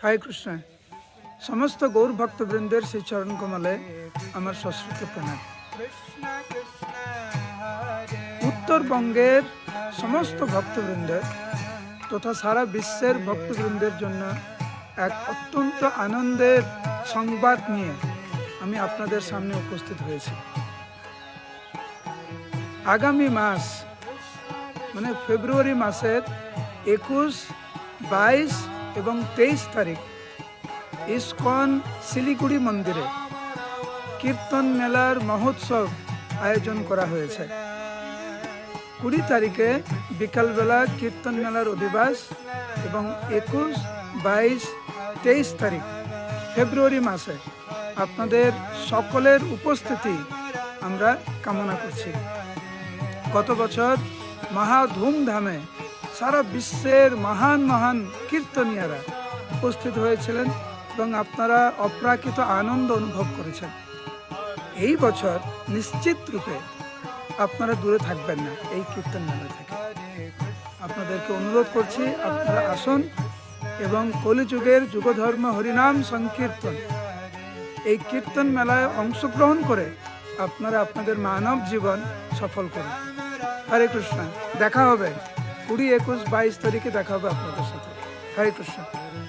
हरे कृष्ण समस्त गौर भक्तवृंदेर से चरण कमले आमार सश्रुत प्रणाम। उत्तरबंगेर समस्त भक्तवृंदेर तथा सारा विश्वेर भक्तवृंदेर जन्य एक अत्यंत आनंदेर संबाद निये आमी आपनादेर सामने उपस्थित हयेछि। आगामी मास माने फेब्रुआरी मासेर 21, 22 एवं 23 तारीख इस्कन शिलिगुड़ी मंदिरे कीर्तन मेलार महोत्सव आयोजन करा हयेछे। 20 तारीखे बिकाल बेला कीर्तन मेलार अधिबास एवं 21, 22, 23 तारीख फेब्रुआरी मासे आपनादेर सकलेर उपस्थिति आमरा कामना करछि। गत बछर महा धूमधामे सारा विश्वेर महान महान कीर्तनियारा उपस्थित हयेछिलेन এবং আপনারা অপ্রাকৃত আনন্দ অনুভব করেছেন। এই বছর নিশ্চিত রূপে আপনারা দূরে থাকবেন না এই কীর্তন মেলা থেকে। আপনাদেরকে অনুরোধ করছি আপনারা আসুন এবং কলিযুগের যুগধর্ম হরিনাম সংকীর্তন এই কীর্তন মেলায় অংশগ্রহণ করে আপনারা আপনাদের মানব জীবন সফল করুন। হরে কৃষ্ণ। দেখা হবে 20, 21, 22 তারিখে দেখা হবে আপনাদের সাথে। হরে কৃষ্ণ।